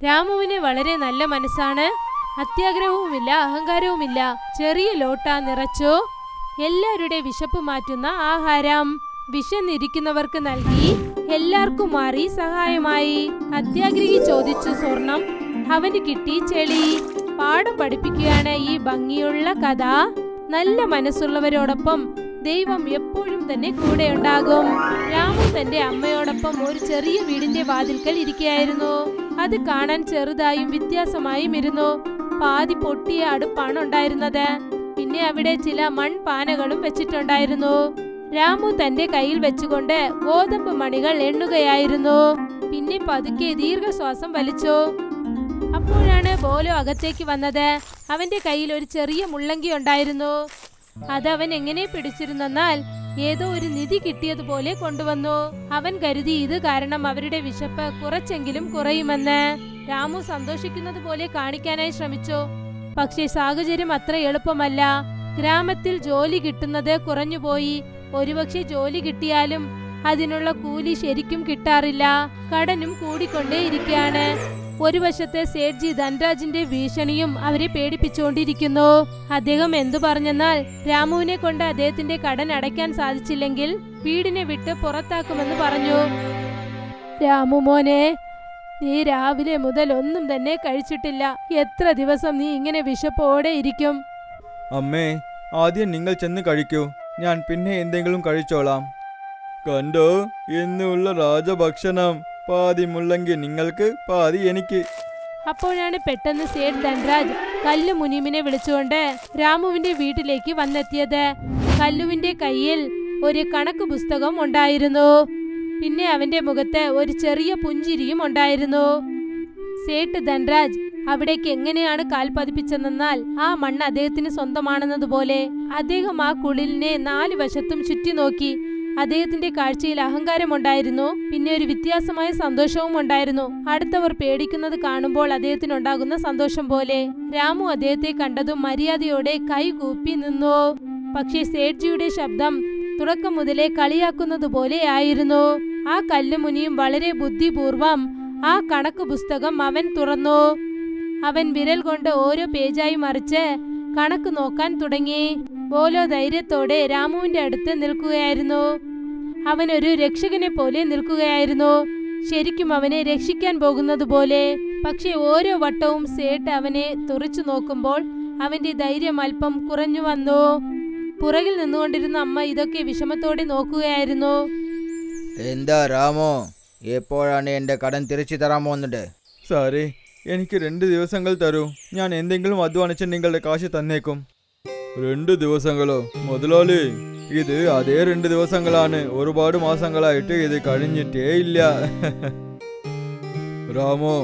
രാമുവിന് വളരെ നല്ല മനസ്സാണ്. അത്യാഗ്രഹവുമില്ല, അഹങ്കാരവുമില്ല. ചെറിയ ലോട്ട നിറച്ചു എല്ലാവരുടെ വിശപ്പ് മാറ്റുന്ന ആഹാരം വിശന്നിരിക്കുന്നവർക്ക് നൽകി. എല്ലാവർക്കും മാറി സഹായമായി. അത്യാഗ്രഹി ചോദിച്ചു സ്വർണം, അവന് കിട്ടി ചെളി. പാഠം പഠിപ്പിക്കുകയാണ് ഈ ഭംഗിയുള്ള കഥ. നല്ല മനസ്സുള്ളവരോടൊപ്പം ദൈവം എപ്പോഴും തന്നെ കൂടെ ഉണ്ടാകും. രാമു തന്റെ അമ്മയോടൊപ്പം ഒരു ചെറിയ വീടിന്റെ വാതിൽക്കൽ ഇരിക്കുകയായിരുന്നു. അത് കാണാൻ ചെറുതായും വ്യത്യാസമായും ഇരുന്നു. പാതി പൊട്ടിയ അടുപ്പാണ് ഉണ്ടായിരുന്നത്. പിന്നെ അവിടെ ചില മൺപാനകളും വെച്ചിട്ടുണ്ടായിരുന്നു. രാമു തന്റെ കയ്യിൽ വെച്ചുകൊണ്ട് ഗോതമ്പ് മണികൾ എണ്ണുകയായിരുന്നു. പിന്നെ പതുക്കെ ദീർഘശ്വാസം വലിച്ചു. അപ്പോഴാണ് ബോലോ അകത്തേക്ക് വന്നത്. അവന്റെ കയ്യിൽ ഒരു ചെറിയ മുള്ളങ്കി ഉണ്ടായിരുന്നു. അതവൻ എങ്ങനെ പിടിച്ചിരുന്നെന്നാൽ ഏതോ ഒരു നിധി കിട്ടിയതുപോലെ കൊണ്ടുവന്നു. അവൻ കരുതി ഇത് കാരണം അവരുടെ വിശപ്പ് കുറച്ചെങ്കിലും കുറയുമെന്ന്. രാമു സന്തോഷിക്കുന്നത് പോലെ കാണിക്കാനായി ശ്രമിച്ചു. പക്ഷേ സാഹചര്യം അത്ര എളുപ്പമല്ല. ഗ്രാമത്തിൽ ജോലി കിട്ടുന്നത് കുറഞ്ഞുപോയി. ഒരുപക്ഷെ ജോലി കിട്ടിയാലും അതിനുള്ള കൂലി ശരിക്കും കിട്ടാറില്ല. കടനും കൂടിക്കൊണ്ടേയിരിക്കുകയാണ്. ഒരു വശത്തെ സേഠ്ജി ധൻരാജിന്റെ ഭീഷണിയും അവരെ പേടിപ്പിച്ചുകൊണ്ടിരിക്കുന്നു. അദ്ദേഹം എന്തു പറഞ്ഞെന്നാൽ രാമുവിനെ കൊണ്ട് അദ്ദേഹത്തിന്റെ കടൻ അടയ്ക്കാൻ സാധിച്ചില്ലെങ്കിൽ വീടിനെ വിട്ട് പുറത്താക്കുമെന്ന് പറഞ്ഞു. രാമു മോനെ, നീ രാവിലെ മുതൽ ഒന്നും തന്നെ കഴിച്ചിട്ടില്ല. എത്ര ദിവസം നീ ഇങ്ങനെ വിശപ്പോടെ ഇരിക്കും? അമ്മേ, ആദ്യം നിങ്ങൾ ചെന്ന് കഴിക്കൂ, ഞാൻ പിന്നെ എന്തെങ്കിലും കഴിച്ചോളാം. കണ്ടോ, ഇന്നുള്ള രാജഭക്ഷണം. പാതി മുള്ളങ്കി നിങ്ങൾക്ക്, പാതി എനിക്ക്. അപ്പോഴാണ് പെട്ടെന്ന് സേഠ് ധൻരാജ് കല്ലു മുനീമിനെ വിളിച്ചുകൊണ്ട് രാമുവിന്റെ വീട്ടിലേക്ക് വന്നെത്തിയത്. കല്ലുവിന്റെ കയ്യിൽ ഒരു കണക്ക് പുസ്തകം ഉണ്ടായിരുന്നു. പിന്നെ അവന്റെ മുഖത്ത് ഒരു ചെറിയ പുഞ്ചിരിയും ഉണ്ടായിരുന്നു. സേഠ് ധൻരാജ് അവിടേക്ക് എങ്ങനെയാണ് കാൽ പതിപ്പിച്ചെന്നാൽ ആ മണ്ണ് അദ്ദേഹത്തിന് സ്വന്തമാണെന്നതുപോലെ. അദ്ദേഹം ആ കുളിലിനെ 4 വശത്തും ചുറ്റി നോക്കി. അദ്ദേഹത്തിന്റെ കാഴ്ചയിൽ അഹങ്കാരമുണ്ടായിരുന്നു. പിന്നെ ഒരു വ്യത്യാസമായ സന്തോഷവും ഉണ്ടായിരുന്നു. അടുത്തവർ പേടിക്കുന്നത് കാണുമ്പോൾ അദ്ദേഹത്തിനുണ്ടാകുന്ന സന്തോഷം പോലെ. രാമു അദ്ദേഹത്തെ കണ്ടതും മര്യാദയോടെ കൈകൂപ്പി നിന്നു. പക്ഷേ സേഠ്ജിയുടെ ശബ്ദം തുടക്കം മുതലേ കളിയാക്കുന്നത് പോലെ ആയിരുന്നു. ആ കല്ലുമുനിയും വളരെ ബുദ്ധിപൂർവം ആ കണക്ക് പുസ്തകം അവൻ തുറന്നു. അവൻ വിരൽ കൊണ്ട് ഓരോ പേജായി മറിച്ച് കണക്ക് നോക്കാൻ തുടങ്ങി. ബോലോ ധൈര്യത്തോടെ രാമുവിന്റെ അടുത്ത് നിൽക്കുകയായിരുന്നു. അവൻ ഒരു രക്ഷകനെ പോലെ നിൽക്കുകയായിരുന്നു. ശരിക്കും അവനെ രക്ഷിക്കാൻ പോകുന്നത് പോലെ. പക്ഷെ ഓരോ വട്ടവും സേഠ് അവനെ തുറച്ചു നോക്കുമ്പോൾ അവന്റെ ധൈര്യം അല്പം കുറഞ്ഞു വന്നു. പുറകിൽ നിന്നുകൊണ്ടിരുന്ന അമ്മ ഇതൊക്കെ വിഷമത്തോടെ നോക്കുകയായിരുന്നു. എന്താ രാമോ, എപ്പോഴാണ് എന്റെ കടൻ തിരിച്ചു തരാൻ പോകുന്നത്? സാറേ, എനിക്ക് 2 ദിവസങ്ങൾ തരൂ. ഞാൻ എന്തെങ്കിലും അധ്വാനിച്ച് നിങ്ങളുടെ കാശ് തന്നേക്കും. 2 ദിവസങ്ങളോ മുതലാളി? ഇത് അതേ 2 ദിവസങ്ങളാണ്. ഒരുപാട് മാസങ്ങളായിട്ട് ഇത് കഴിഞ്ഞിട്ടേ ഇല്ല. രാമോ,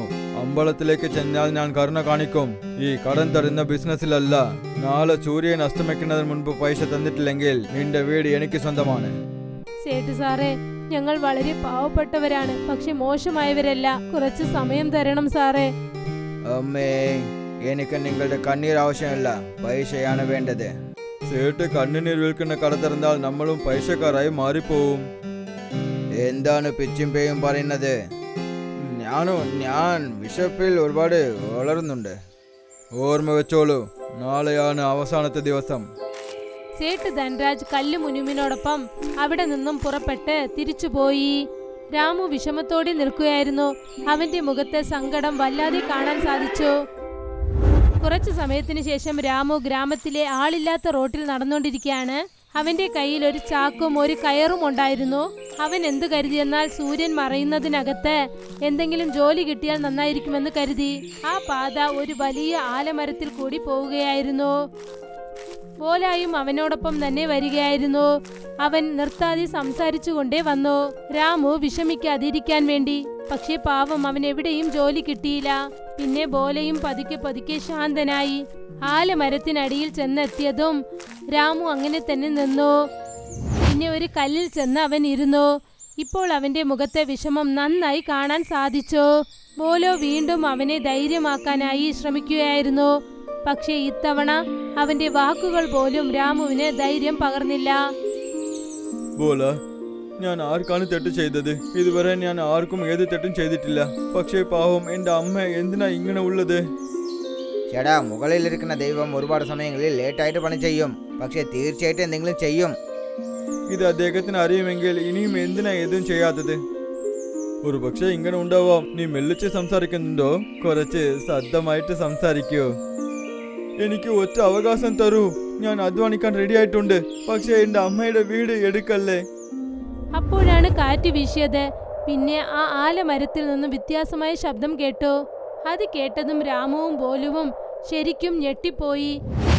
അമ്പലത്തിലേക്ക് ചെന്നാൽ ഞാൻ കരുണ കാണിക്കും. ഈ കടൻ തരുന്ന ബിസിനസ്സിലല്ല. നാളെ സൂര്യൻ അസ്തമിക്കുന്നതിന് മുൻപ് പൈസ തന്നിട്ടില്ലെങ്കിൽ നിന്റെ വീട് എനിക്ക് സ്വന്തമാണ്. സേഠ് സാറേ, ഞങ്ങൾ വളരെ പാവപ്പെട്ടവരാണ്, പക്ഷെ മോശമായവരല്ല. കുറച്ച് സമയം തരണം സാറേ. അമ്മേ, എനിക്ക് നിങ്ങളുടെ കണ്ണീർ ആവശ്യമില്ല, പൈസയാണ് വേണ്ടത്. സേട്ട് കണ്ണുനീർ വിൽക്കുന്ന കട തുറന്നാൽ നമ്മളും പൈസക്കാരായി മാറിപ്പോവും. എന്താണ് പിച്ചും പേയും പറയുന്നത്? ഞാൻ വിശപ്പിൽ ഒരുപാട് വളരുന്നുണ്ട്. ഓർമ്മ വെച്ചോളൂ, നാളെയാണ് അവസാനത്തെ ദിവസം. സേഠ് ധൻരാജ് കല്ലു മുനുമിനോടൊപ്പം അവിടെ നിന്നും പുറപ്പെട്ട് തിരിച്ചുപോയി. രാമു വിഷമത്തോടെ നിൽക്കുകയായിരുന്നു. അവന്റെ മുഖത്ത് സങ്കടം വല്ലാതെ കാണാൻ സാധിച്ചു. കുറച്ചു സമയത്തിന് ശേഷം രാമു ഗ്രാമത്തിലെ ആളില്ലാത്ത റോട്ടിൽ നടന്നുകൊണ്ടിരിക്കുകയാണ്. അവന്റെ കയ്യിൽ ഒരു ചാക്കും ഒരു കയറും ഉണ്ടായിരുന്നു. അവൻ എന്ത് കരുതിയെന്നാൽ സൂര്യൻ മറയുന്നതിനകത്ത് എന്തെങ്കിലും ജോലി കിട്ടിയാൽ നന്നായിരിക്കുമെന്ന് കരുതി. ആ പാത ഒരു വലിയ ആലമരത്തിൽ കൂടി പോവുകയായിരുന്നു. ബോലായും അവനോടൊപ്പം തന്നെ വരികയായിരുന്നു. അവൻ നിർത്താതെ സംസാരിച്ചു കൊണ്ടേ വന്നു, രാമു വിഷമിക്കാതിരിക്കാൻ വേണ്ടി. പക്ഷേ പാവം, അവൻ എവിടെയും ജോലി കിട്ടിയില്ല. പിന്നെ ബോലയും പതുക്കെ പതുക്കെ ശാന്തനായി. ആലമരത്തിനടിയിൽ ചെന്നെത്തിയതും രാമു അങ്ങനെ തന്നെ നിന്നു. പിന്നെ ഒരു കല്ലിൽ ചെന്ന് അവൻ ഇരുന്നു. ഇപ്പോൾ അവന്റെ മുഖത്തെ വിഷമം നന്നായി കാണാൻ സാധിച്ചു. ബോലോ വീണ്ടും അവനെ ധൈര്യമാക്കാനായി ശ്രമിക്കുകയായിരുന്നു. പക്ഷേ ഇത്തവണ അവന്റെ വാക്കുകൾ പോലും രാമുവിന് ധൈര്യം പകർന്നില്ല. ബോല, ഞാൻ ആർക്കാണ് തെറ്റ് ചെയ്തത്? ഇതുവരെ ഞാൻ ആർക്കും ഏത് തെറ്റും ചെയ്തിട്ടില്ല. പക്ഷേ പാവം എൻ്റെ അമ്മ എന്തിനാ ഇങ്ങനെ ഉള്ളത്? ചേട്ടാ, മുകളിലിരിക്കുന്ന ദൈവം ഒരുപാട് സമയങ്ങളിൽ ലേറ്റായിട്ട് പണി ചെയ്യും, പക്ഷെ തീർച്ചയായിട്ടും എന്തെങ്കിലും ചെയ്യും. ഇത് അദ്ദേഹത്തിന് അറിയുമെങ്കിൽ ഇനിയും എന്തിനാ ഏതും ചെയ്യാത്തത്? ഒരു പക്ഷേ ഇങ്ങനെ ഉണ്ടാവാം. നീ മെല്ലിച്ച് സംസാരിക്കുന്നുണ്ടോ? കുറച്ച് ശബ്ദമായിട്ട് സംസാരിക്കോ? എനിക്ക് ഒറ്റ അവകാശം തരൂ. ഞാൻ അധ്വാനിക്കാൻ റെഡി ആയിട്ടുണ്ട്. പക്ഷേ എൻ്റെ അമ്മയുടെ വീട് എടുക്കല്ലേ. അപ്പോഴാണ് കാറ്റ് വീശിയത്. പിന്നെ ആ ആലമരത്തിൽ നിന്നും വ്യത്യാസമായ ശബ്ദം കേട്ടു. അത് കേട്ടതും രാമുവും ബോലുവും ശരിക്കും ഞെട്ടിപ്പോയി.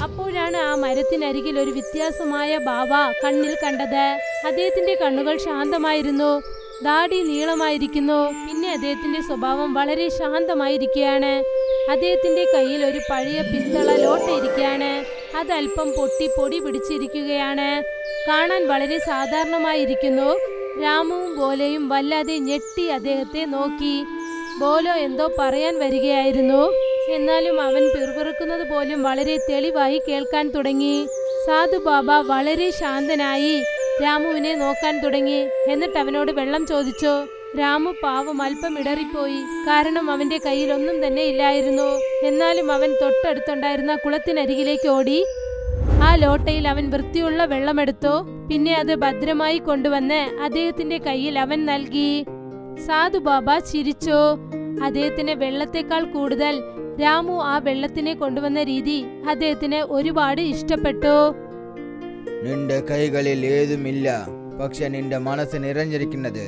അപ്പോഴാണ് ആ മരത്തിനരികിൽ ഒരു വ്യത്യാസമായ ബാവ കണ്ണിൽ കണ്ടത്. അദ്ദേഹത്തിന്റെ കണ്ണുകൾ ശാന്തമായിരുന്നു, ദാടി നീളമായിരിക്കുന്നു. പിന്നെ അദ്ദേഹത്തിന്റെ സ്വഭാവം വളരെ ശാന്തമായിരിക്കുകയാണ്. അദ്ദേഹത്തിന്റെ കയ്യിൽ ഒരു പഴയ പിത്തള ലോട്ട ഇരിക്കുകയാണ്. അത് അല്പം പൊട്ടി പൊടി പിടിച്ചിരിക്കുകയാണ്. കാണാൻ വളരെ സാധാരണമായിരിക്കുന്നു. രാമുവും ബോലയും വല്ലാതെ ഞെട്ടി അദ്ദേഹത്തെ നോക്കി. ബോലോ എന്തോ പറയാൻ വരികയായിരുന്നു. എന്നാലും അവൻ പിറുപിറുക്കുന്നത് പോലും വളരെ തെളിവായി കേൾക്കാൻ തുടങ്ങി. സാധു ബാബ വളരെ ശാന്തനായി രാമുവിനെ നോക്കാൻ തുടങ്ങി. എന്നിട്ട് അവനോട് വെള്ളം ചോദിച്ചു. രാമു പാവം അല്പം ഇടറിപ്പോയി. കാരണം അവന്റെ കയ്യിൽ ഒന്നും തന്നെ ഇല്ലായിരുന്നു. എന്നാലും അവൻ തൊട്ടടുത്തുണ്ടായിരുന്ന കുളത്തിനരികിലേക്ക് ഓടി. ആ ലോട്ടയിൽ അവൻ വൃത്തിയുള്ള വെള്ളമെടുത്തു. പിന്നെ അത് ഭദ്രമായി കൊണ്ടുവന്ന് അദ്ദേഹത്തിന്റെ കയ്യിൽ അവൻ നൽകി. സാധു ബാബ ചിരിച്ചു. അദ്ദേഹത്തിന് വെള്ളത്തെക്കാൾ കൂടുതൽ രാമു ആ വെള്ളത്തിനെ കൊണ്ടുവന്ന രീതി അദ്ദേഹത്തിന് ഒരുപാട് ഇഷ്ടപ്പെട്ടു. നിന്റെ കൈകളിൽ ഏതുമില്ല, പക്ഷെ നിന്റെ മനസ്സ് നിറഞ്ഞിരിക്കുന്നത്.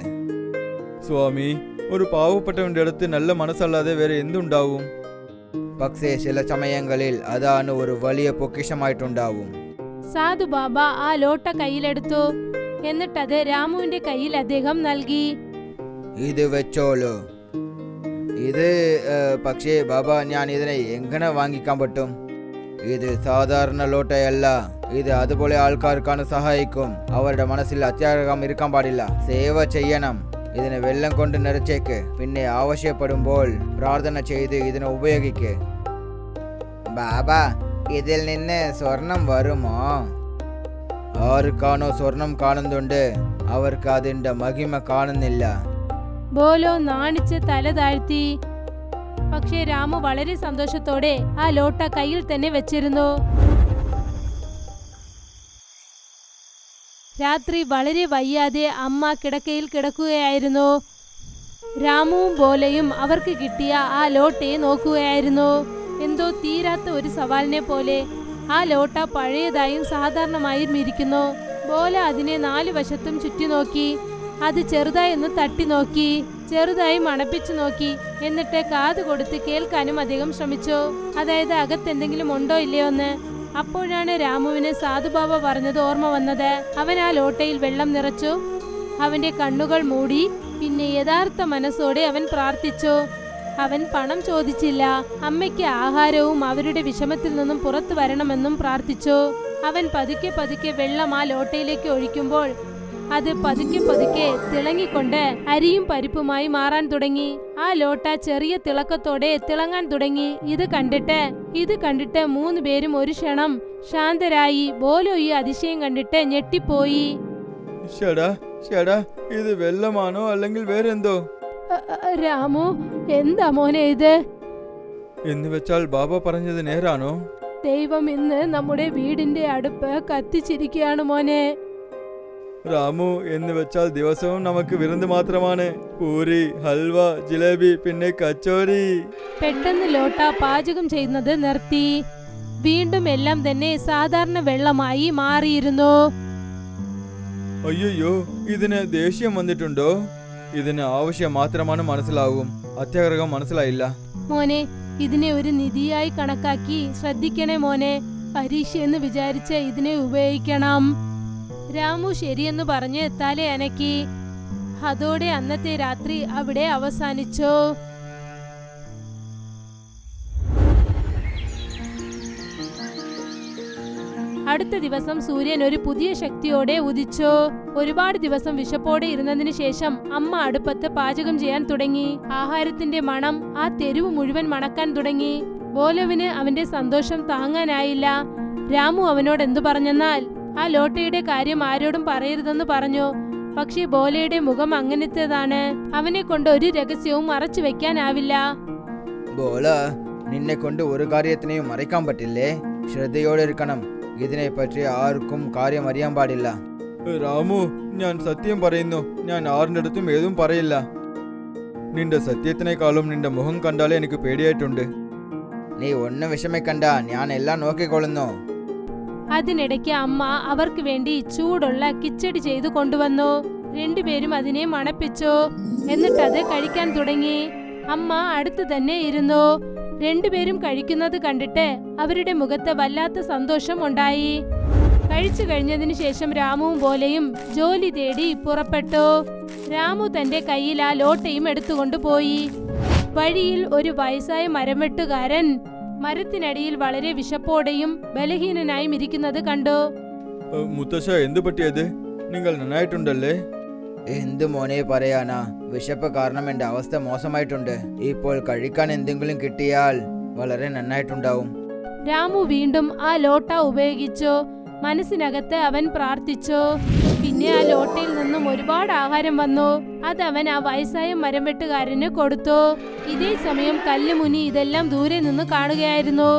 സ്വാമി, ഒരു പാവപ്പെട്ടവന്റെ അടുത്ത് നല്ല മനസ്സല്ലാതെ വേറെ എന്തുണ്ടാവും? പക്ഷേ ചില സമയങ്ങളിൽ അതാണ് ഒരു വലിയ പൊക്കിഷമായിട്ടുണ്ടാവും. സാധു ബാബ ആ ലോട്ട കയ്യിലെടുത്തു. എന്നിട്ടത് രാമുവിന്റെ കയ്യിൽ അദ്ദേഹം നൽകി. ഇത് വെച്ചോളൂ. ഇത് പക്ഷേ ബാബ, ഞാൻ ഇതിനെ എങ്ങനെ വാങ്ങിക്കാൻ പറ്റും? ഇത് സാധാരണ ലോട്ടയല്ല. ഇത് അതുപോലെ ആൾക്കാർക്കാണ് സഹായിക്കും. അവരുടെ മനസ്സിൽ അത്യാഗ്രഹം ഇരിക്കാൻ പാടില്ല. സേവ ചെയ്യണം. ഇതിനെ വെള്ളം കൊണ്ട് നിറച്ചേക്ക്. പിന്നെ ആവശ്യപ്പെടുമ്പോൾ പ്രാർത്ഥന ചെയ്ത് ഇതിനെ ഉപയോഗിക്ക്. ബാബ, ഇതിൽ നിന്ന് സ്വർണം വരുമോ? ആർക്കാണോ സ്വർണം കാണുന്നുണ്ട് അവർക്ക് അതിന്റെ മഹിമ കാണുന്നില്ല. ബോലോ നാണിച്ച് തല താഴ്ത്തി. പക്ഷേ രാമു വളരെ സന്തോഷത്തോടെ ആ ലോട്ട കയ്യിൽ തന്നെ വെച്ചിരുന്നു. രാത്രി വളരെ വയ്യാതെ അമ്മ കിടക്കയിൽ കിടക്കുകയായിരുന്നു. രാമുവും ബോലയും അവർക്ക് കിട്ടിയ ആ ലോട്ടയെ നോക്കുകയായിരുന്നു. എന്തോ തീരാത്ത ഒരു സവാലിനെ പോലെ. ആ ലോട്ട പഴയതായും സാധാരണമായും ഇരിക്കുന്നു. ബോല അതിനെ 4 വശത്തും ചുറ്റി നോക്കി. അത് ചെറുതായി ഒന്ന് തട്ടി നോക്കി, ചെറുതായി മണപ്പിച്ചു നോക്കി. എന്നിട്ട് കാത് കൊടുത്ത് കേൾക്കാനും അദ്ദേഹം ശ്രമിച്ചു. അതായത് അകത്തെന്തെങ്കിലും ഉണ്ടോ ഇല്ലയോ എന്ന്. അപ്പോഴാണ് രാമുവിന് സാധുബാബ പറഞ്ഞത് ഓർമ്മ വന്നത്. അവൻ ആ ലോട്ടയിൽ വെള്ളം നിറച്ചു. അവന്റെ കണ്ണുകൾ മൂടി. പിന്നെ യഥാർത്ഥ മനസ്സോടെ അവൻ പ്രാർത്ഥിച്ചു. അവൻ പണം ചോദിച്ചില്ല. അമ്മയ്ക്ക് ആഹാരവും അവരുടെ വിഷമത്തിൽ നിന്നും പുറത്തു വരണമെന്നും പ്രാർത്ഥിച്ചു. അവൻ പതുക്കെ പതുക്കെ വെള്ളം ആ ലോട്ടയിലേക്ക് ഒഴിക്കുമ്പോൾ അത് പതുക്കെ പതുക്കെ തിളങ്ങിക്കൊണ്ട് അരിയും പരിപ്പുമായി മാറാൻ തുടങ്ങി. ആ ലോട്ട ചെറിയ തിളക്കത്തോടെ തിളങ്ങാൻ തുടങ്ങി. ഇത് കണ്ടിട്ട് 3 പേരും ഒരു ക്ഷണം ശാന്തരായി. ബോലോ ഈ അതിശയം കണ്ടിട്ട് ഞെട്ടിപ്പോയി. ചേടാ, ഇത് വെള്ളമാണോ അല്ലെങ്കിൽ വേറെന്തോ? രാമു, എന്താ മോനെ ഇത്? എന്ന് വെച്ചാൽ ബാബ പറഞ്ഞത് നേരാണോ? ദൈവം ഇന്ന് നമ്മുടെ വീടിന്റെ അടുപ്പ് കത്തിച്ചിരിക്കുകയാണ് മോനെ. രാമു, എന്ന് വെച്ചാൽ ദിവസവും നമുക്ക് വിരുന്ന് മാത്രമാണ്. പൂരി, ഹൽവ, ജിലേബി, പിന്നെ കച്ചോരി. പെട്ടെന്ന് ലോട്ട പാചകം ചെയ്യുന്നത് നിർത്തി. വീണ്ടും എല്ലാം തന്നെ സാധാരണ വെള്ളമായി മാറിയിരുന്നു. അയ്യോ, ഇതിന് ദേഷ്യം വന്നിട്ടുണ്ടോ? ഇതിന് ആവശ്യം മാത്രമാണ് മനസ്സിലാവും. അത്യാഗ്രഹം മനസ്സിലായില്ല. മോനെ, ഇതിനെ ഒരു നിധിയായി കണക്കാക്കി ശ്രദ്ധിക്കണേ മോനെ. പരീക്ഷയെന്ന് വിചാരിച്ച് ഇതിനെ ഉപയോഗിക്കണം. രാമു ശരിയെന്ന് പറഞ്ഞ് തലയനക്കി. അതോടെ അന്നത്തെ രാത്രി അവിടെ അവസാനിച്ചു. അടുത്ത ദിവസം സൂര്യൻ ഒരു പുതിയ ശക്തിയോടെ ഉദിച്ചു. ഒരുപാട് ദിവസം വിശപ്പോടെ ഇരുന്നതിന് ശേഷം അമ്മ അടുപ്പത്ത് പാചകം ചെയ്യാൻ തുടങ്ങി. ആഹാരത്തിന്റെ മണം ആ തെരുവ് മുഴുവൻ മണക്കാൻ തുടങ്ങി. ബോലുവിന് അവന്റെ സന്തോഷം താങ്ങാനായില്ല. രാമു അവനോട് എന്തു പറഞ്ഞെന്നാൽ ആ ലോട്ടയുടെ കാര്യം ആരോടും പറയരുതെന്ന് പറഞ്ഞു. പക്ഷേ ബോലയുടെ മുഖം അങ്ങനത്തേതാണ്. അവനെ കൊണ്ട് ഒരു രഹസ്യവും മറച്ചു വെക്കാനാവില്ല. ബോല, നിന്നെ കൊണ്ട് ഒരു കാര്യത്തിനെയും മറയ്ക്കാൻ പറ്റില്ലേ? ശ്രദ്ധയോടെ ഇരിക്കണം. ഇതിനെപ്പറ്റി ആർക്കും കാര്യം അറിയാൻ പാടില്ല. രാമു, ഞാൻ സത്യം പറയുന്നു. ഞാൻ ആരുടെ അടുത്തും ഏതും പറയില്ല. നിന്റെ സത്യത്തിനേക്കാളും നിന്റെ മുഖം കണ്ടാലേ എനിക്ക് പേടിയായിട്ടുണ്ട്. നീ ഒന്നും വിഷമിക്കണ്ട, ഞാൻ എല്ലാം നോക്കിക്കൊള്ളുന്നു. അതിനിടയ്ക്ക് അമ്മ അവർക്ക് വേണ്ടി ചൂടുള്ള കിച്ചടി ചെയ്തു കൊണ്ടുവന്നു. രണ്ടുപേരും അതിനെ മണപ്പിച്ചു. എന്നിട്ടത് കഴിക്കാൻ തുടങ്ങി. അമ്മ അടുത്തു തന്നെ ഇരുന്നു. രണ്ടുപേരും കഴിക്കുന്നത് കണ്ടിട്ട് അവരുടെ മുഖത്ത് വല്ലാത്ത സന്തോഷം ഉണ്ടായി. കഴിച്ചു കഴിഞ്ഞതിന് ശേഷം രാമുവും ബോലയും ജോലി തേടി പുറപ്പെട്ടു. രാമു തന്റെ കയ്യിൽ ആ ലോട്ടയും എടുത്തുകൊണ്ടുപോയി. വഴിയിൽ ഒരു വയസ്സായ മരംവെട്ടുകാരൻ മരത്തിനടിയിൽ വളരെ വിശപ്പോടെയും ബലഹീനനായും ഇരിക്കുന്നത് കണ്ടു. മുത്തശ്ശ, എന്തു പറ്റിയത്? നിങ്ങൾ നന്നായിട്ടുണ്ടല്ലേ? എന്തു മോനെ പറയാനാ, വിശപ്പ് കാരണം എന്റെ അവസ്ഥ മോശമായിട്ടുണ്ട്. ഇപ്പോൾ കഴിക്കാൻ എന്തെങ്കിലും കിട്ടിയാൽ വളരെ നന്നായിട്ടുണ്ടാവും. രാമു വീണ്ടും ആ ലോട്ട ഉപയോഗിച്ചു. മനസ്സിനകത്ത് അവൻ പ്രാർത്ഥിച്ചു. പിന്നെ ആ ലോട്ടയിൽ നിന്നും ഒരുപാട് ആഹാരം വന്നു. അതവൻ ആ വയസ്സായ മരംവെട്ടുകാരന് കൊടുത്തു. ഇതേ സമയം കല്ലുമുനി ഇതെല്ലാം ദൂരെ നിന്ന് കാണുകയായിരുന്നു.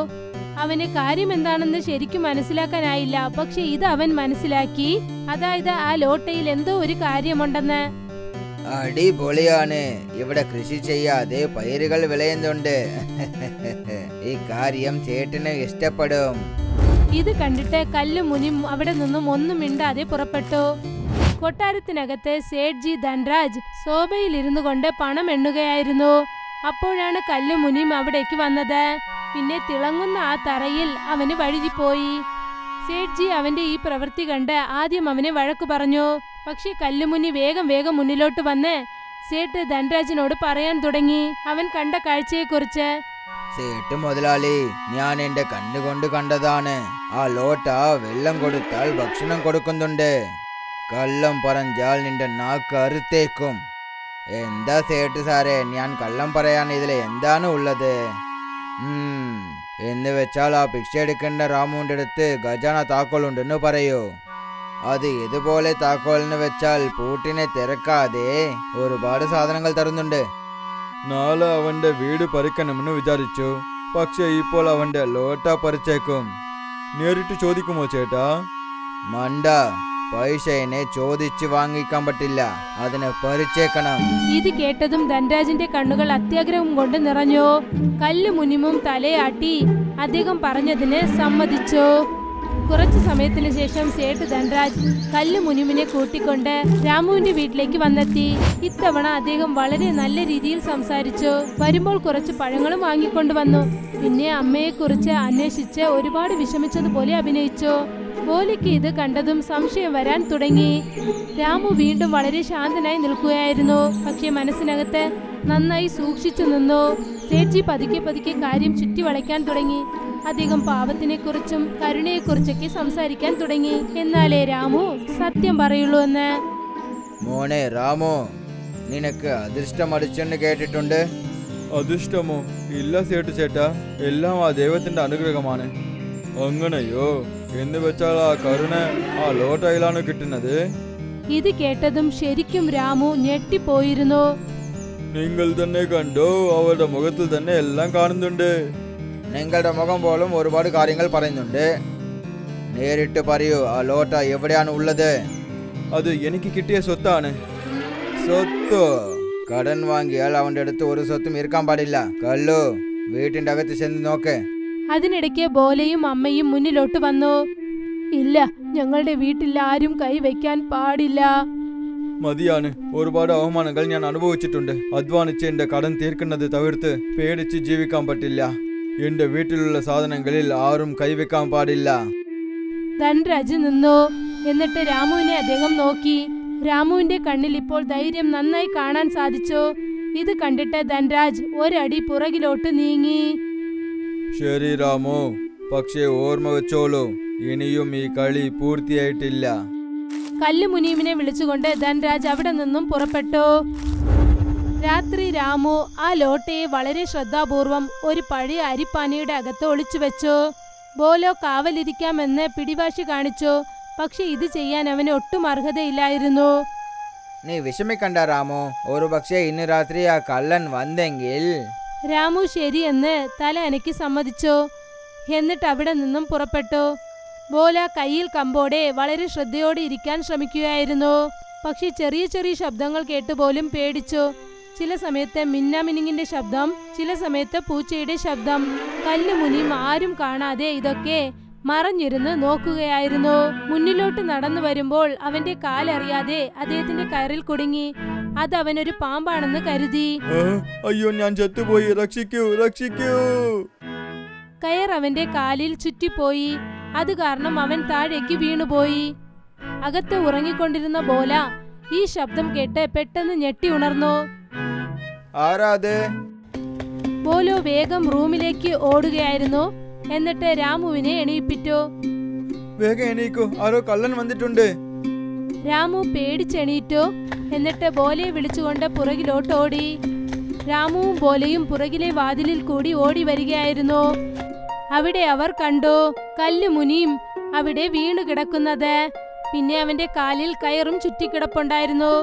അവന് കാര്യം എന്താണെന്ന് ശരിക്കും മനസ്സിലാക്കാനായില്ല. പക്ഷെ ഇത് അവൻ മനസ്സിലാക്കി. അതായത് ആ ലോട്ടയിൽ എന്തോ ഒരു കാര്യമുണ്ടെന്ന്. അടിപൊളിയാണ്. ഇവിടെ കൃഷി ചെയ്യാതെ പയറുകൾ വിളയുന്നുണ്ട്. ഈ കാര്യം ചേട്ടന് ഇഷ്ടപ്പെടും. ഇത് കണ്ടിട്ട് കല്ലുമുനിയും അവിടെ നിന്നും ഒന്നും മിണ്ടാതെ പുറപ്പെട്ടു. കൊട്ടാരത്തിനകത്ത് സേഠ്ജി ധൻരാജ് സോഫയിൽ ഇരുന്നു കൊണ്ട് പണം എണ്ണുകയായിരുന്നു. അപ്പോഴാണ് കല്ലുമുനിയും അവിടേക്ക് വന്നത്. പിന്നെ തിളങ്ങുന്ന ആ തറയിൽ അവന് വഴുതിപ്പോയി. സേഠ്ജി അവന്റെ ഈ പ്രവൃത്തി കണ്ട് ആദ്യം അവനെ വഴക്കു പറഞ്ഞു. പക്ഷെ കല്ലുമുനി വേഗം മുന്നിലോട്ട് വന്ന് സേഠ് ധൻരാജിനോട് പറയാൻ തുടങ്ങി അവൻ കണ്ട കാഴ്ചയെക്കുറിച്ച്. സേട്ട് മുതലാളി, ഞാൻ എന്റെ കണ്ണുകൊണ്ട് കണ്ടതാണ്. ആ ലോട്ട വെള്ളം കൊടുത്താൽ ഭക്ഷണം കൊടുക്കുന്നുണ്ട്. കള്ളം പറഞ്ഞാൽ നിന്റെ നാക്ക് അറുത്തേക്കും. എന്താ സേട്ട് സാറേ, ഞാൻ കള്ളം പറയാൻ ഇതിൽ എന്താണ് ഉള്ളത്? എന്ന് വെച്ചാൽ ആ ഭിക്ഷ എടുക്കേണ്ട രാമുവിന്റെ അടുത്ത് ഖജാന താക്കോലുണ്ടെന്ന് പറയൂ. അത് ഇതുപോലെ താക്കോലിന് വെച്ചാൽ പൂട്ടിനെ തിരക്കാതെ ഒരുപാട് സാധനങ്ങൾ തരുന്നുണ്ട്. നാളെ അവന്റെ വീട് പറിക്കണമെന്ന് വിചാരിച്ചു. പക്ഷെ ഇപ്പോൾ അവന്റെ ലോട്ട പറിച്ചേക്കും. നേരിട്ട് ചോദിക്കുമോ ചേട്ടാ? മണ്ട, പൈസനെ ചോദിച്ചു വാങ്ങിക്കാൻ പറ്റില്ല, അതിനെ പറിച്ചേക്കണം. ഇത് കേട്ടതും ധൻരാജിന്റെ കണ്ണുകൾ അത്യാഗ്രഹം കൊണ്ട് നിറഞ്ഞു. കല്ലുമുനിയും തലയാട്ടി അദ്ദേഹം പറഞ്ഞതിന് സമ്മതിച്ചു. കുറച്ചു സമയത്തിന് ശേഷം സേഠ് ധൻരാജ് കല്ലുമുനിമിനെ കൂട്ടിക്കൊണ്ട് രാമുവിന്റെ വീട്ടിലേക്ക് വന്നെത്തി. ഇത്തവണ അദ്ദേഹം വളരെ നല്ല രീതിയിൽ സംസാരിച്ചു. വരുമ്പോൾ കുറച്ച് പഴങ്ങളും വാങ്ങിക്കൊണ്ടുവന്നു. പിന്നെ അമ്മയെക്കുറിച്ച് അന്വേഷിച്ച് ഒരുപാട് വിഷമിച്ചതുപോലെ അഭിനയിച്ചു. ബോലയ്ക്ക് ഇത് കണ്ടതും സംശയം വരാൻ തുടങ്ങി. രാമു വീണ്ടും വളരെ ശാന്തനായി നിൽക്കുകയായിരുന്നു. പക്ഷെ മനസ്സിനകത്ത് നന്നായി സൂക്ഷിച്ചു നിന്നു. സേഠ്ജി പതുക്കെ കാര്യം ചുറ്റി വളയ്ക്കാൻ തുടങ്ങി. അദ്ദേഹം പാവത്തിനെ കുറിച്ചും കരുണയെക്കുറിച്ചൊക്കെ സംസാരിക്കാൻ തുടങ്ങി. എന്നാലേ രാമു സത്യം പറയുള്ളൂ എന്ന്. മോനെ രാമു, നിനക്ക് അദൃഷ്ടം അടിച്ചെന്ന് കേട്ടിട്ടുണ്ട്. അദൃഷ്ടമോ? ഇല്ല സേട്ട് ചേട്ടാ, എല്ലാം ആ ദൈവത്തിന്റെ അനുഗ്രഹമാണ്. അങ്ങനെയോ? എന്ന് വെച്ചാൽ ആ കരുണ ആ ലോട്ടയിലാണ് കിട്ടുന്നത്. ഇത് കേട്ടതും ശരിക്കും രാമു ഞെട്ടിപ്പോയിരുന്നു. നിങ്ങൾ തന്നെ കണ്ടോ? അവരുടെ മുഖത്തിൽ തന്നെ എല്ലാം കാണുന്നുണ്ട്. നിങ്ങളുടെ മുഖം പോലും ഒരുപാട് കാര്യങ്ങൾ പറയുന്നുണ്ട്. നേരിട്ട് പറയൂ, ആ ലോട്ട എവിടെയാണ് ഉള്ളത്? അത് എനിക്ക് കിട്ടിയ സ്വത്താണ്. സ്വത്തോ? കടൻ വാങ്ങിയാൽ അവന്റെ അടുത്ത് ഒരു സ്വത്തും ഇരിക്കാൻ പാടില്ല. കല്ലു, വീട്ടിന്റെ അകത്ത് ചെന്ന് നോക്ക്. അതിനിടയ്ക്ക് ബോലയും അമ്മയും മുന്നിലോട്ട് വന്നു. ഇല്ല, ഞങ്ങളുടെ വീട്ടിൽ ആരും കൈവയ്ക്കാൻ പാടില്ല. മതിയാണ്. ഒരുപാട് അവമാനങ്ങൾ ഞാൻ അനുഭവിച്ചിട്ടുണ്ട്. അധ്വാനിച്ച് എന്റെ കടം തീർക്കുന്നത് തവിർത്ത് പേടിച്ച് ജീവിക്കാൻ പറ്റില്ല. എന്റെ വീട്ടിലുള്ള സാധനങ്ങളിൽ ആരും കൈവെക്കാൻ പാടില്ല. ധൻരാജ് നിന്നു. എന്നിട്ട് രാമുവിനെ അദ്ദേഹം നോക്കി. രാമുവിന്റെ കണ്ണിൽ ഇപ്പോൾ ധൈര്യം നന്നായി കാണാൻ സാധിച്ചു. ഇത് കണ്ടിട്ട് ധൻരാജ് ഒരടി പുറകിലോട്ട് നീങ്ങി. ശരി രാമു, പക്ഷേ ഓർമ്മ വെച്ചോളൂ, ഇനിയും ഈ കളി പൂർത്തിയായിട്ടില്ല. കല്ലുമുനിയമിനെ വിളിച്ചുകൊണ്ട് ധൻരാജ് അവിടെ നിന്നും പുറപ്പെട്ടു. രാത്രി രാമു ആ ലോട്ടയെ വളരെ ശ്രദ്ധാപൂർവം ഒരു പഴയ അരിപ്പാനയുടെ അകത്ത് ഒളിച്ചു വെച്ചു. ബോലോ കാവലിരിക്കാമെന്ന് പിടിവാശി കാണിച്ചു. പക്ഷെ ഇത് ചെയ്യാൻ അവന് ഒട്ടും അർഹതയില്ലായിരുന്നു. നീ വിഷമിക്കണ്ട രാമു. ഒരു പക്ഷേ ഇന്ന് രാത്രി ആ കള്ളൻ വന്നെങ്കിൽ. രാമു ശരിയെന്ന് തല അനക്കി സമ്മതിച്ചു. എന്നിട്ട് അവിടെ നിന്നും പുറപ്പെട്ടു. ബോല കയ്യിൽ കമ്പോടെ വളരെ ശ്രദ്ധയോടെ ഇരിക്കാൻ ശ്രമിക്കുകയായിരുന്നു. പക്ഷെ ചെറിയ ചെറിയ ശബ്ദങ്ങൾ കേട്ടുപോലും പേടിച്ചു. ചില സമയത്ത് മിന്നാമിനിങ്ങിന്റെ ശബ്ദം, ചില സമയത്ത് പൂച്ചയുടെ ശബ്ദം. കല്ലുമുനിയും ആരും കാണാതെ ഇതൊക്കെ മറഞ്ഞിരുന്ന് നോക്കുകയായിരുന്നു. മുന്നിലോട്ട് നടന്നു വരുമ്പോൾ അവന്റെ കാലറിയാതെ അദ്ദേഹത്തിന്റെ കയറിൽ കുടുങ്ങി. അത് അവനൊരു പാമ്പാണെന്ന് കരുതി. അയ്യോ, ഞാൻ ചത്തുപോയി, രക്ഷിക്കൂ, രക്ഷിക്കൂ. കയർ അവന്റെ കാലിൽ ചുറ്റിപ്പോയി. അത് കാരണം അവൻ താഴേക്ക് വീണുപോയി. അകത്ത് ഉറങ്ങിക്കൊണ്ടിരുന്ന ബോല ഈ ശബ്ദം കേട്ട് പെട്ടെന്ന് ഞെട്ടി ഉണർന്നു. ആരാത്? ബോലോ വേഗം റൂമിലേക്ക് ഓടുകയായിരുന്നു. എന്നിട്ട് രാമുവിനെ എണീപ്പിച്ചു. വേഗം എണീക്കൂ, ആരോ കള്ളൻ വന്നിട്ടുണ്ട്. രാമു പേടിച്ചെണീറ്റു. എന്നിട്ട് ബോലയെ വിളിച്ചുകൊണ്ട് പുറകിലോട്ട് ഓടി. രാമുവും ബോലയും പുറകിലെ വാതിലിൽ കൂടി ഓടി വരികയായിരുന്നു. അവിടെ അവർ കണ്ടു കല്ലുമുനിയും അവിടെ വീണു കിടക്കുന്നത്. പിന്നെ അവന്റെ കാലിൽ കയറും ചുറ്റിക്കിടപ്പുണ്ടായിരുന്നു.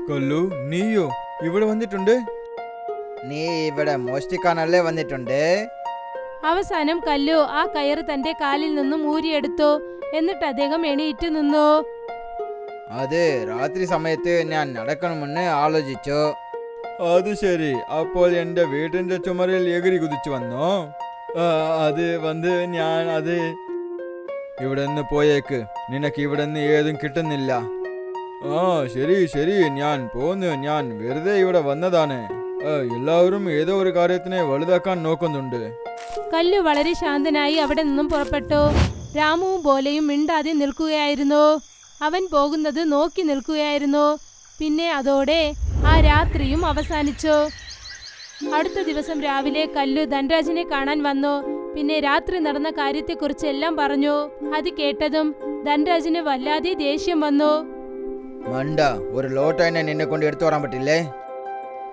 കല്ലു, നീയോ ഇവിടെ വന്നിട്ടുണ്ട്? നീ ഇവിടെ മോഷ്ടിക്കാനല്ലേ വന്നിട്ടുണ്ട്? അവസാനം കല്ലു ആ കയറ് തന്റെ കാലിൽ നിന്നും ഊരിയെടുത്തു. എന്നിട്ട് അദ്ദേഹം എണീറ്റ് നിന്നു. അത് രാത്രി സമയത്ത് ഞാൻ നടക്കണമെന്ന് ആലോചിച്ചു. അത് ശരി, അപ്പോൾ എന്റെ വീടിന്റെ ചുമരിൽ എകിരി കുതിച്ചു വന്നോ? അത് വന്ന് ഞാൻ അത് ഇവിടെ നിന്ന് പോയേക്ക്, നിനക്ക് ഇവിടെ നിന്ന് ഏതും കിട്ടുന്നില്ല. ശരി ശരി, ഞാൻ പോന്നു. ഞാൻ വെറുതെ ഇവിടെ വന്നതാണ്. എല്ലാവരും ഏതോ ഒരു കാര്യത്തിനെ വലുതാക്കാൻ നോക്കുന്നുണ്ട്. കല്ലു വളരെ ശാന്തനായി അവിടെ നിന്നും പുറപ്പെട്ടു. രാമുവും ബോലയും മിണ്ടാതെ നിൽക്കുകയായിരുന്നു. അവൻ പോകുന്നത് നോക്കി നിൽക്കുകയായിരുന്നു. പിന്നെ അതോടെ ആ രാത്രിയും അവസാനിച്ചു. അടുത്ത ദിവസം രാവിലെ കല്ലു ധൻരാജിനെ കാണാൻ വന്നു. പിന്നെ രാത്രി നടന്ന കാര്യത്തെക്കുറിച്ച് എല്ലാം പറഞ്ഞു. അത് കേട്ടതും ധൻരാജിന് വല്ലാതെ ദേഷ്യം വന്നു. മണ്ട, ഒരു ലോട്ടനെ നിന്നെ കൊണ്ട് എടുത്തു വരാൻ പറ്റില്ലേ?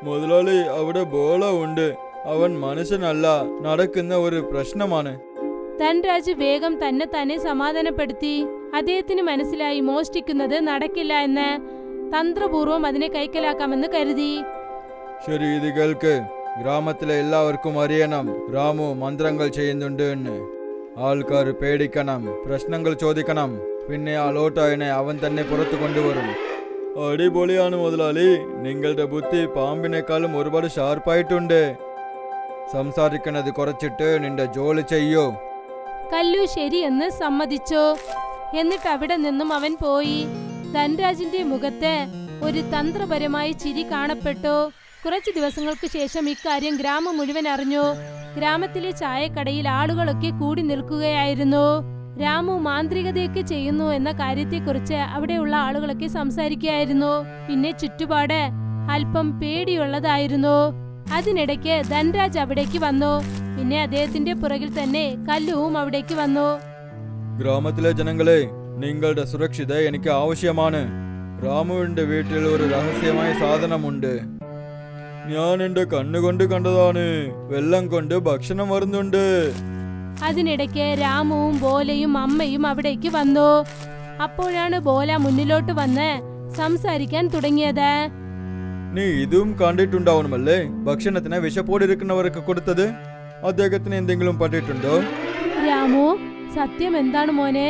മുതലാളി, അവിടെ ബോള ഉണ്ട്. അവൻ മനുഷ്യനല്ല, നടക്കുന്ന ഒരു പ്രശ്നമാണ്. ധൻരാജ് വേഗം തന്നെ സമാധാനപ്പെടുത്തി. അദ്ദേഹത്തിന് മനസ്സിലായി മോഷ്ടിക്കുന്നത് നടക്കില്ല എന്ന്. തന്ത്രപൂർവം അതിനെ കൈക്കലാക്കാമെന്ന് കരുതി. ശരി, ഇത് കേൾക്ക്. ഗ്രാമത്തിലെ എല്ലാവർക്കും അറിയണം രാമു മന്ത്രങ്ങൾ ചെയ്യുന്നുണ്ട് എന്ന്. ആൾക്കാർ പേടിക്കണം, പ്രശ്നങ്ങൾ ചോദിക്കണം. പിന്നെ ആ ലോട്ടായനെ അവൻ തന്നെ പുറത്തു കൊണ്ടുവരും. അടിപൊളിയാണ് മുതലാളി. നിങ്ങളുടെ ബുദ്ധി പാമ്പിനേക്കാളും ഒരുപാട് ഷാർപ്പായിട്ടുണ്ട്. സംസാരിക്കുന്നത് കുറച്ചിട്ട് നിന്റെ ജോലി ചെയ്യൂ. കല്ലു ശരിയെന്ന് സമ്മതിച്ചു. എന്നിട്ട് അവിടെ നിന്നും അവൻ പോയി. ധൻരാജിന്റെ മുഖത്ത് ഒരു തന്ത്രപരമായ ചിരി കാണപ്പെട്ടു. കുറച്ചു ദിവസങ്ങൾക്ക് ശേഷം ഇക്കാര്യം ഗ്രാമം മുഴുവൻ അറിഞ്ഞു. ഗ്രാമത്തിലെ ചായക്കടയിൽ ആളുകളൊക്കെ കൂടി നിൽക്കുകയായിരുന്നു. രാമു മാന്ത്രികതയൊക്കെ ചെയ്യുന്നു എന്ന കാര്യത്തെക്കുറിച്ച് അവിടെയുള്ള ആളുകളൊക്കെ സംസാരിക്കുകയായിരുന്നു. പിന്നെ ചുറ്റുപാട് അല്പം പേടിയുള്ളതായിരുന്നു. അതിനിടയ്ക്ക് ധൻരാജ് അവിടേക്ക് വന്നു. പിന്നെ അദ്ദേഹത്തിന്റെ പുറകിൽ തന്നെ കല്ലുവും അവിടേക്ക് വന്നു. ഗ്രാമത്തിലെ ജനങ്ങളെ, നിങ്ങളുടെ സുരക്ഷിത എനിക്ക് ആവശ്യമാണ്. രാമുവിന്റെ വീട്ടിൽ ഒരു രഹസ്യമായ സാധനമുണ്ട്. ഞാൻ എന്റെ കണ്ണുകൊണ്ട് കണ്ടതാണ്. വെള്ളം കൊണ്ട് ഭക്ഷണം വരുന്നുണ്ട്. അതിനിടയ്ക്ക് രാമുവും ബോലയും അമ്മയും അവിടേക്ക് വന്നു. അപ്പോഴാണ് ബോല മുന്നിലോട്ട് വന്ന് സംസാരിക്കാൻ തുടങ്ങിയത്. നീ ഇതും കണ്ടിട്ടുണ്ടാവണമല്ലേ? ഭക്ഷണത്തിന് വിശപ്പോടിരിക്കുന്നവർക്ക് കൊടുത്തത്. അദ്ദേഹത്തിന് എന്തെങ്കിലും പറ്റിയിട്ടുണ്ടോ? രാമു, സത്യം എന്താണ് മോനെ?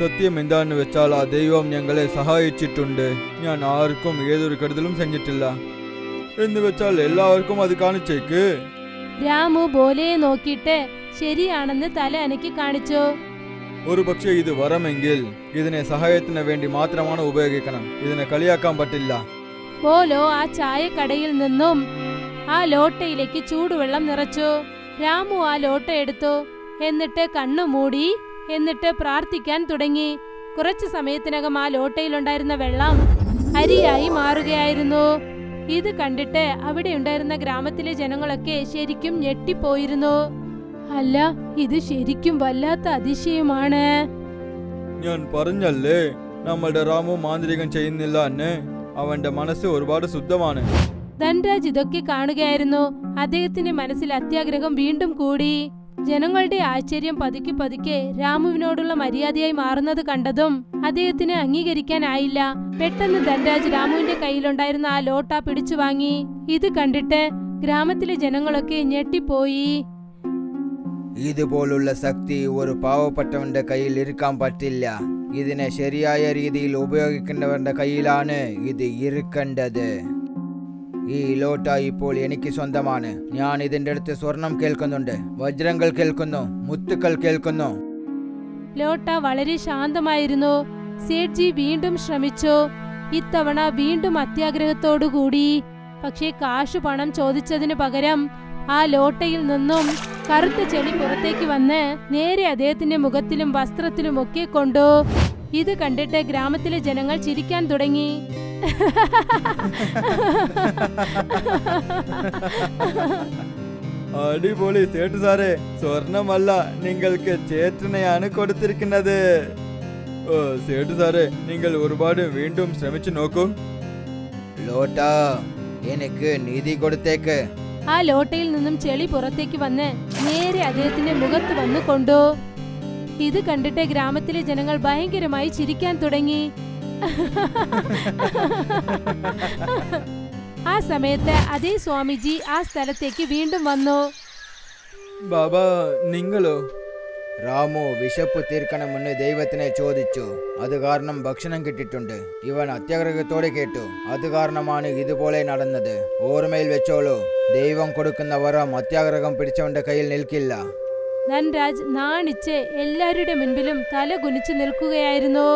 സത്യം എന്താണെന്ന് വെച്ചാൽ ആ ദൈവം ഞങ്ങളെ സഹായിച്ചിട്ടുണ്ട്. ഞാൻ ആർക്കും ഏതൊരു കരുതലും സെഞ്ഞിട്ടില്ല. എന്ന് വെച്ചാൽ എല്ലാവർക്കും അത് കാണിച്ചേക്ക്. രാമു ബോലയെ നോക്കിയിട്ട് ശരിയാണെന്ന് തല അനക്കി കാണിച്ചു. ഒരു പക്ഷേ ഇത് വരമെങ്കിൽ ഇതിനെ സഹായത്തിന് വേണ്ടി മാത്രമാണ് ഉപയോഗിക്കണം. ഇതിനെ കളിയാക്കാൻ പറ്റില്ല. ബോലോ ആ ചായക്കടയിൽ നിന്നും ആ ലോട്ടയിലേക്ക് ചൂടുവെള്ളം നിറച്ചു. രാമു ആ ലോട്ട എടുത്തു. എന്നിട്ട് കണ്ണു മൂടി. എന്നിട്ട് പ്രാർത്ഥിക്കാൻ തുടങ്ങി. കുറച്ചു സമയത്തിനകം ആ ലോട്ടയിലുണ്ടായിരുന്ന വെള്ളം അരിയായി മാറുകയായിരുന്നു. ഇത് കണ്ടിട്ട് അവിടെ ഉണ്ടായിരുന്ന ഗ്രാമത്തിലെ ജനങ്ങളൊക്കെ ശരിക്കും ഞെട്ടിപ്പോയിരുന്നു. അല്ല, ഇത് ശരിക്കും വല്ലാത്ത അതിശയമാണ്. ഞാൻ പറഞ്ഞല്ലേ, നമ്മളുടെ രാമു മാന്ത്രികം ചെയ്യുന്നില്ല എന്ന്. അവന്റെ മനസ്സ് ഒരുപാട് ശുദ്ധമാണ്. ധൻരാജ് ഇതൊക്കെ കാണുകയായിരുന്നു. അദ്ദേഹത്തിന്റെ മനസ്സിൽ അത്യാഗ്രഹം വീണ്ടും കൂടി. ജനങ്ങളുടെ ആശ്ചര്യം പതുക്കെ പതുക്കെ രാമുവിനോടുള്ള മര്യാദയായി മാറുന്നത് കണ്ടതും അദ്ദേഹത്തിന് അംഗീകരിക്കാനായില്ല. പെട്ടെന്ന് ധൻരാജ് രാമുവിന്റെ കയ്യിലുണ്ടായിരുന്ന ആ ലോട്ട പിടിച്ചു വാങ്ങി. ഇത് കണ്ടിട്ട് ഗ്രാമത്തിലെ ജനങ്ങളൊക്കെ ഞെട്ടിപ്പോയി. ഇതുപോലുള്ള ശക്തി ഒരു പാവപ്പെട്ടവന്റെ കയ്യിൽ ഇരിക്കാൻ പറ്റില്ല. ഇതിനെ ശരിയായ രീതിയിൽ ഉപയോഗിക്കേണ്ടവരുടെ കയ്യിലാണ് ഇത് ഇരിക്കേണ്ടത്. ഈ ലോട്ട ഇപ്പോൾ എനിക്ക് സ്വന്തമാണ്. ഞാൻ ഇതിന്റെ അടുത്ത് സ്വർണം കേൾക്കുന്നുണ്ട്, വജ്രങ്ങൾ കേൾക്കുന്നു, മുത്തുക്കൾ കേൾക്കുന്നു. ലോട്ട വളരെ ശാന്തമായിരുന്നു. സേഠ്ജി വീണ്ടും ശ്രമിച്ചു. ഇത്തവണ വീണ്ടും അത്യാഗ്രഹത്തോടുകൂടി. പക്ഷേ കാശു പണം ചോദിച്ചതിന് പകരം ആ ലോട്ടയിൽ നിന്നും കറുത്ത ചെളി പുറത്തേക്ക് വന്ന് നേരെ അദ്ദേഹത്തിന്റെ മുഖത്തിലും വസ്ത്രത്തിലും ഒക്കെ കൊണ്ടു. ഇത് കണ്ടിട്ട് ഗ്രാമത്തിലെ ജനങ്ങൾ ചിരിക്കാൻ തുടങ്ങി. അടിപൊളി സേട്ട് സാറേ, സ്വർണമല്ല, നിങ്ങൾക്ക് ചേട്ടനെയാണ് കൊടുത്തിരിക്കുന്നത്. ഓ സേട്ട് സാറേ, നിങ്ങൾ ഒരുപാട് വീണ്ടും ശ്രമിച്ചു നോക്കൂ. ലോട്ട, എനിക്ക് നീതി കൊടുത്തേക്ക്. ആ ലോട്ടയിൽ നിന്നും ചെളി പുറത്തേക്ക് വന്ന് നേരെ അദ്ദേഹത്തിന്റെ മുഖത്ത് വന്ന് കൊണ്ടു. ഇത് കണ്ടിട്ട് ഗ്രാമത്തിലെ ജനങ്ങൾ ഭയങ്കരമായി ചിരിക്കാൻ തുടങ്ങി. ആ സമയത്ത് അതേ സ്വാമിജി ആ സ്ഥലത്തേക്ക് വീണ്ടും വന്നു. ബാബാ, നിങ്ങളോ? രാമു വിശപ്പ് തീർക്കണമെന്ന് ദൈവത്തിനെ ചോദിച്ചു. അത് കാരണം ഭക്ഷണം കിട്ടിയിട്ടുണ്ട്. ഇവൻ അത്യാഗ്രഹത്തോടെ കേട്ടു. അത് കാരണമാണ് ഇതുപോലെ നടന്നത്. ഓർമ്മയിൽ വെച്ചോളൂ, ദൈവം കൊടുക്കുന്ന വരം അത്യാഗ്രഹം പിടിച്ചവന്റെ കയ്യിൽ നിൽക്കില്ല. ധൻരാജ് നാണിച്ച് എല്ലാവരുടെ മുൻപിലും തല കുനിച്ചു നിൽക്കുകയായിരുന്നു.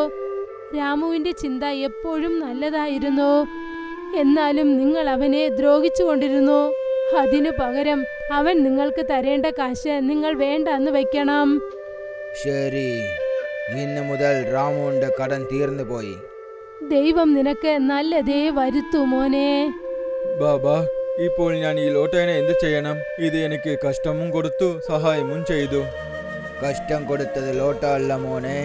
രാമുവിന്റെ ചിന്ത എപ്പോഴും നല്ലതായിരുന്നു. എന്നാലും നിങ്ങൾ അവനെ ദ്രോഹിച്ചുകൊണ്ടിരുന്നു. അതിനു പകരം അവൻ നിങ്ങൾക്ക് തരേണ്ട കാശ് നിങ്ങൾ വേണ്ടെന്ന് വെക്കണം. ശരി, ഇന്ന് മുതൽ രാമുവിന്റെ കടം തീർന്നു പോയി. ദൈവം നിനക്ക് നല്ലതേ വരുത്തു മോനെ. ബാബാ, ഇപ്പോൾ ഞാൻ ഈ ലോട്ടേനെ എന്ത് ചെയ്യണം? ഇത് എനിക്ക് കഷ്ടവും കൊടുത്തു, സഹായവും ചെയ്തു. കഷ്ടം കൊടുത്തത് ലോട്ട അല്ല മോനെ,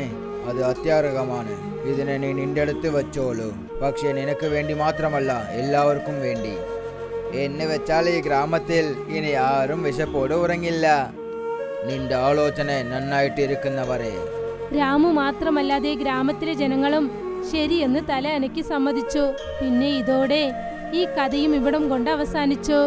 അത് അത്യാഗ്രഹമാണ്. ഇതിനെ നീ നിന്റെ അടുത്ത് വെച്ചോളൂ. പക്ഷെ നിനക്ക് വേണ്ടി മാത്രമല്ല, എല്ലാവർക്കും വേണ്ടി. എന്ന് വെച്ചാൽ ഈ ഗ്രാമത്തിൽ ഇനി ആരും വിശപ്പോട് ഉറങ്ങില്ല. നിന്റെ ആലോചന നന്നായിട്ടിരിക്കുന്നവരെ. രാമു മാത്രമല്ലാതെ ഗ്രാമത്തിലെ ജനങ്ങളും ശരിയെന്ന് തല അനക്കി സമ്മതിച്ചു. പിന്നെ ഇതോടെ ഈ കഥയും ഇവിടം കൊണ്ട് അവസാനിച്ചു.